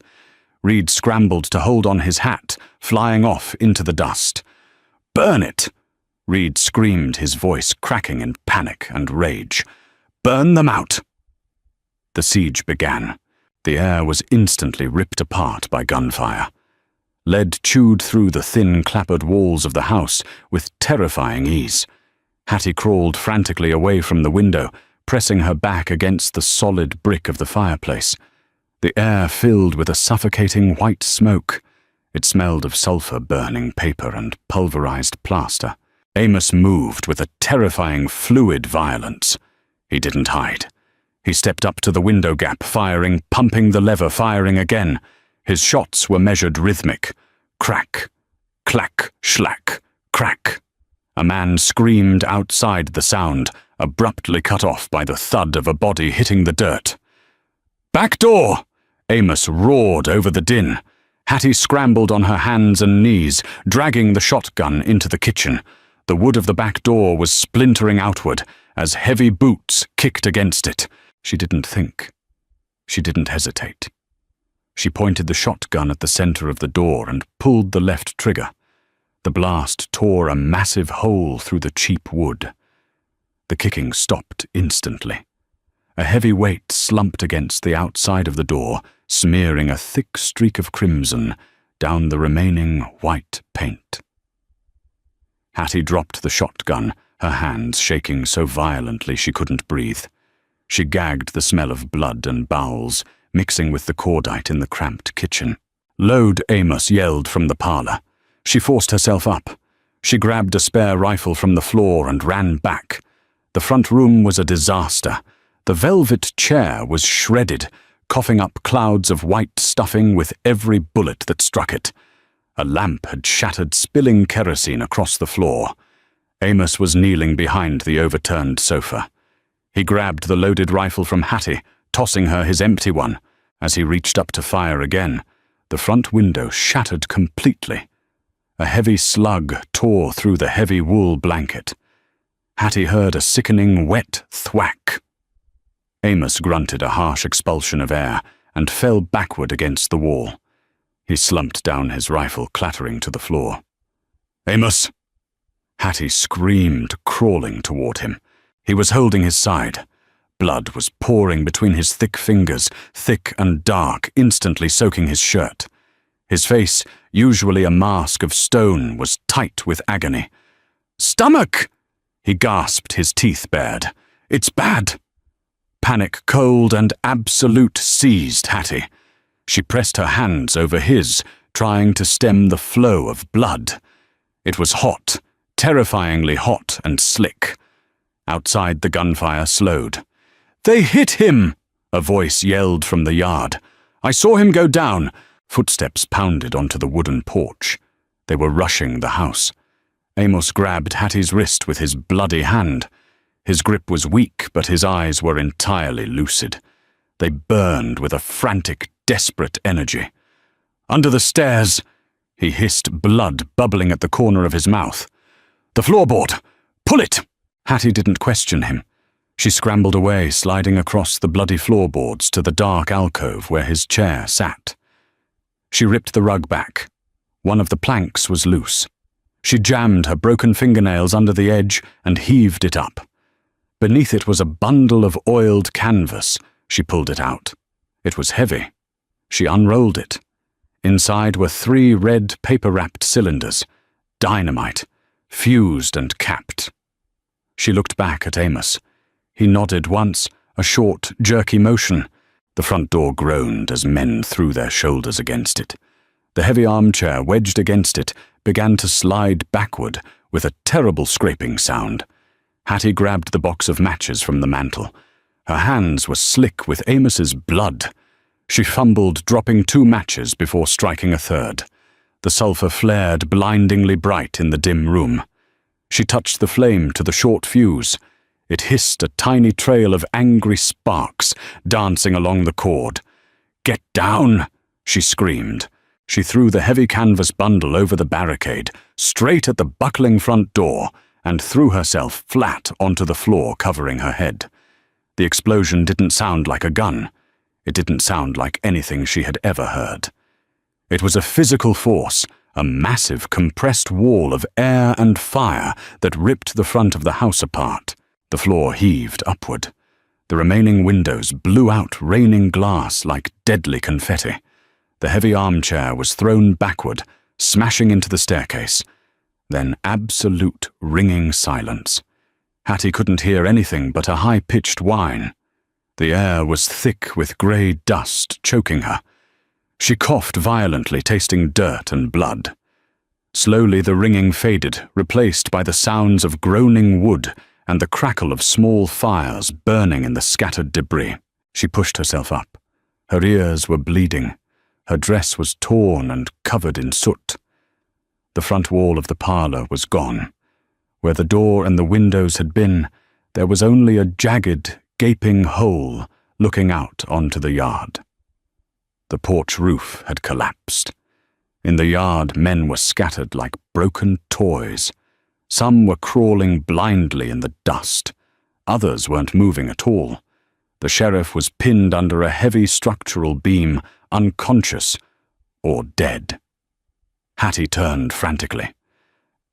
Reed scrambled to hold on his hat, flying off into the dust. "Burn it!" Reed screamed, his voice cracking in panic and rage. "Burn them out! The siege began. The air was instantly ripped apart by gunfire. Lead chewed through the thin, clappered walls of the house with terrifying ease. Hattie crawled frantically away from the window, pressing her back against the solid brick of the fireplace. The air filled with a suffocating white smoke. It smelled of sulfur burning paper and pulverized plaster. Amos moved with a terrifying fluid violence. He didn't hide. He stepped up to the window gap, firing, pumping the lever, firing again. His shots were measured rhythmic. Crack, clack, schlack, crack. A man screamed outside the sound, abruptly cut off by the thud of a body hitting the dirt. "Back door!" Amos roared over the din. Hattie scrambled on her hands and knees, dragging the shotgun into the kitchen. The wood of the back door was splintering outward as heavy boots kicked against it. She didn't think. She didn't hesitate. She pointed the shotgun at the center of the door and pulled the left trigger. The blast tore a massive hole through the cheap wood. The kicking stopped instantly. A heavy weight slumped against the outside of the door, smearing a thick streak of crimson down the remaining white paint. Hattie dropped the shotgun, her hands shaking so violently she couldn't breathe. She gagged the smell of blood and bowels, mixing with the cordite in the cramped kitchen. "Load!" Amos yelled from the parlor. She forced herself up. She grabbed a spare rifle from the floor and ran back. The front room was a disaster. The velvet chair was shredded, coughing up clouds of white stuffing with every bullet that struck it. A lamp had shattered, spilling kerosene across the floor. Amos was kneeling behind the overturned sofa. He grabbed the loaded rifle from Hattie, tossing her his empty one. As he reached up to fire again, the front window shattered completely. A heavy slug tore through the heavy wool blanket. Hattie heard a sickening wet thwack. Amos grunted a harsh expulsion of air and fell backward against the wall. He slumped down his rifle, clattering to the floor. "Amos!" Hattie screamed, crawling toward him. He was holding his side. Blood was pouring between his thick fingers, thick and dark, instantly soaking his shirt. His face, usually a mask of stone, was tight with agony. "Stomach!" He gasped, his teeth bared. "It's bad!" Panic, cold and absolute, seized Hattie. She pressed her hands over his, trying to stem the flow of blood. It was hot, terrifyingly hot and slick. Outside, the gunfire slowed. "They hit him!" a voice yelled from the yard. "I saw him go down." Footsteps pounded onto the wooden porch. They were rushing the house. Amos grabbed Hattie's wrist with his bloody hand. His grip was weak, but his eyes were entirely lucid. They burned with a frantic, desperate energy. "Under the stairs!" He hissed, blood bubbling at the corner of his mouth. "The floorboard! Pull it!" Hattie didn't question him. She scrambled away, sliding across the bloody floorboards to the dark alcove where his chair sat. She ripped the rug back. One of the planks was loose. She jammed her broken fingernails under the edge and heaved it up. Beneath it was a bundle of oiled canvas. She pulled it out. It was heavy. She unrolled it. Inside were 3 red paper-wrapped cylinders, dynamite, fused and capped. She looked back at Amos. He nodded once, a short, jerky motion. The front door groaned as men threw their shoulders against it. The heavy armchair, wedged against it, began to slide backward with a terrible scraping sound. Hattie grabbed the box of matches from the mantel. Her hands were slick with Amos's blood. She fumbled, dropping 2 matches before striking a third. The sulfur flared blindingly bright in the dim room. She touched the flame to the short fuse. It hissed, a tiny trail of angry sparks dancing along the cord. "Get down!" she screamed. She threw the heavy canvas bundle over the barricade, straight at the buckling front door, and threw herself flat onto the floor, covering her head. The explosion didn't sound like a gun. It didn't sound like anything she had ever heard. It was a physical force, a massive compressed wall of air and fire that ripped the front of the house apart. The floor heaved upward. The remaining windows blew out raining glass like deadly confetti. The heavy armchair was thrown backward, smashing into the staircase. Then absolute ringing silence. Hattie couldn't hear anything but a high-pitched whine. The air was thick with grey dust, choking her. She coughed violently, tasting dirt and blood. Slowly the ringing faded, replaced by the sounds of groaning wood and the crackle of small fires burning in the scattered debris. She pushed herself up. Her ears were bleeding. Her dress was torn and covered in soot. The front wall of the parlour was gone. Where the door and the windows had been, there was only a jagged, gaping hole looking out onto the yard. The porch roof had collapsed. In the yard, men were scattered like broken toys. Some were crawling blindly in the dust. Others weren't moving at all. The sheriff was pinned under a heavy structural beam, unconscious or dead. Hattie turned frantically.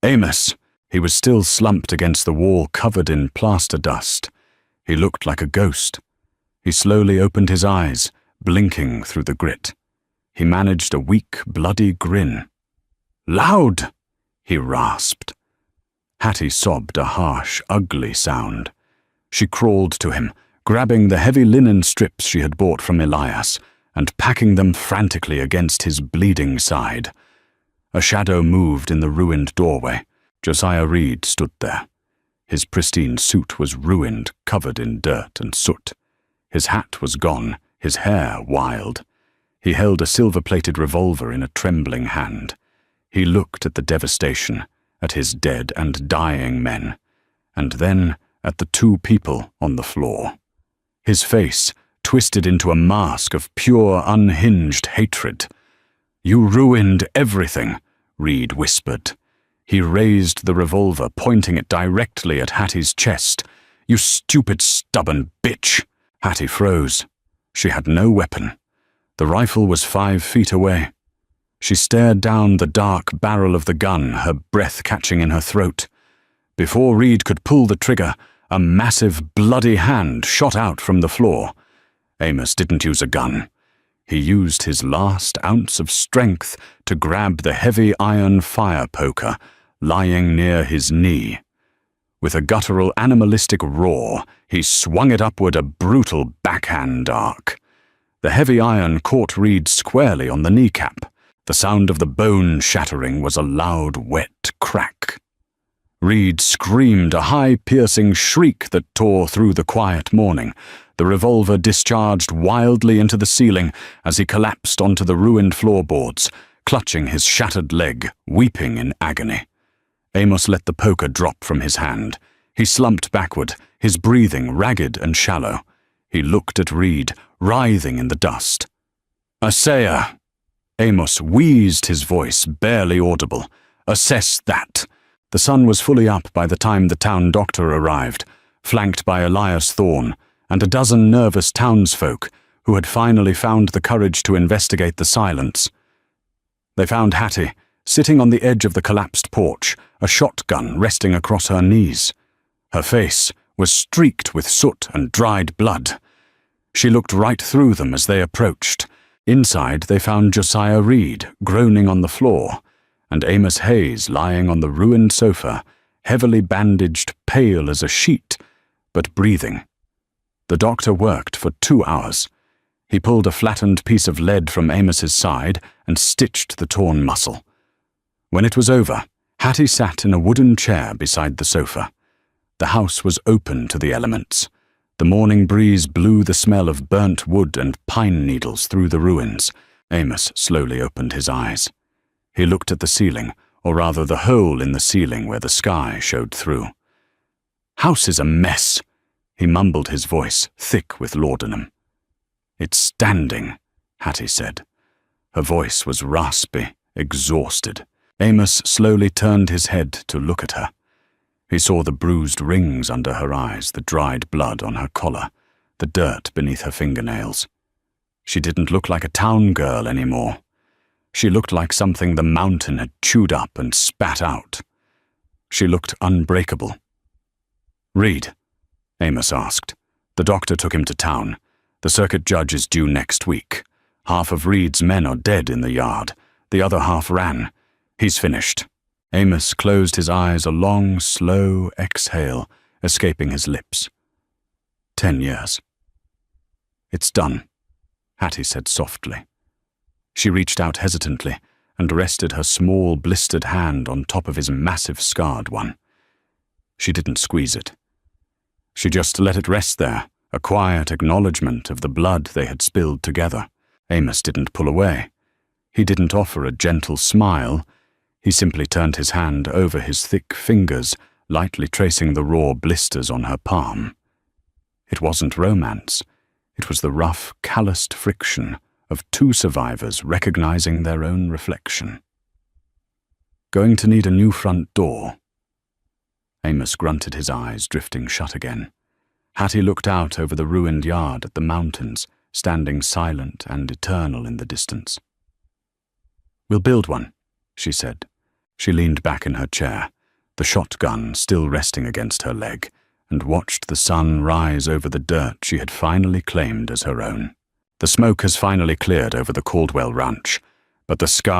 Amos! He was still slumped against the wall, covered in plaster dust. He looked like a ghost. He slowly opened his eyes, blinking through the grit. He managed a weak, bloody grin. "Loud!" he rasped. Hattie sobbed a harsh, ugly sound. She crawled to him, grabbing the heavy linen strips she had bought from Elias and packing them frantically against his bleeding side. A shadow moved in the ruined doorway. Josiah Reed stood there. His pristine suit was ruined, covered in dirt and soot. His hat was gone, his hair wild. He held a silver-plated revolver in a trembling hand. He looked at the devastation, at his dead and dying men, and then at the two people on the floor. His face twisted into a mask of pure, unhinged hatred. "You ruined everything," Reed whispered. He raised the revolver, pointing it directly at Hattie's chest. "You stupid, stubborn bitch!" Hattie froze. She had no weapon. The rifle was 5 feet away. She stared down the dark barrel of the gun, her breath catching in her throat. Before Reed could pull the trigger, a massive, bloody hand shot out from the floor. Amos didn't use a gun. He used his last ounce of strength to grab the heavy iron fire poker lying near his knee. With a guttural, animalistic roar, he swung it upward, a brutal backhand arc. The heavy iron caught Reed squarely on the kneecap. The sound of the bone shattering was a loud, wet crack. Reed screamed a high, piercing shriek that tore through the quiet morning. The revolver discharged wildly into the ceiling as he collapsed onto the ruined floorboards, clutching his shattered leg, weeping in agony. Amos let the poker drop from his hand. He slumped backward, his breathing ragged and shallow. He looked at Reed, writhing in the dust. "Isaiah!" Amos wheezed, his voice barely audible. "Assess that." The sun was fully up by the time the town doctor arrived, flanked by Elias Thorne and a dozen nervous townsfolk who had finally found the courage to investigate the silence. They found Hattie, sitting on the edge of the collapsed porch, a shotgun resting across her knees. Her face was streaked with soot and dried blood. She looked right through them as they approached. Inside, they found Josiah Reed groaning on the floor, and Amos Hayes lying on the ruined sofa, heavily bandaged, pale as a sheet, but breathing. The doctor worked for 2 hours. He pulled a flattened piece of lead from Amos's side and stitched the torn muscle. When it was over, Hattie sat in a wooden chair beside the sofa. The house was open to the elements. The morning breeze blew the smell of burnt wood and pine needles through the ruins. Amos slowly opened his eyes. He looked at the ceiling, or rather the hole in the ceiling where the sky showed through. "House is a mess," he mumbled, his voice thick with laudanum. "It's standing," Hattie said. Her voice was raspy, exhausted. Amos slowly turned his head to look at her. He saw the bruised rings under her eyes, the dried blood on her collar, the dirt beneath her fingernails. She didn't look like a town girl anymore. She looked like something the mountain had chewed up and spat out. She looked unbreakable. "Reed?" Amos asked. The doctor took him to town. The circuit judge is due next week. Half of Reed's men are dead in the yard. The other half ran. He's finished. Amos closed his eyes, a long, slow exhale escaping his lips. 10 years. It's done, Hattie said softly. She reached out hesitantly and rested her small, blistered hand on top of his massive, scarred one. She didn't squeeze it. She just let it rest there, a quiet acknowledgement of the blood they had spilled together. Amos didn't pull away. He didn't offer a gentle smile. He simply turned his hand over his thick fingers, lightly tracing the raw blisters on her palm. It wasn't romance. It was the rough, calloused friction of two survivors recognizing their own reflection. Going to need a new front door. Amos grunted, his eyes drifting shut again. Hattie looked out over the ruined yard at the mountains, standing silent and eternal in the distance. We'll build one, she said. She leaned back in her chair, the shotgun still resting against her leg, and watched the sun rise over the dirt she had finally claimed as her own. The smoke has finally cleared over the Caldwell Ranch, but the sky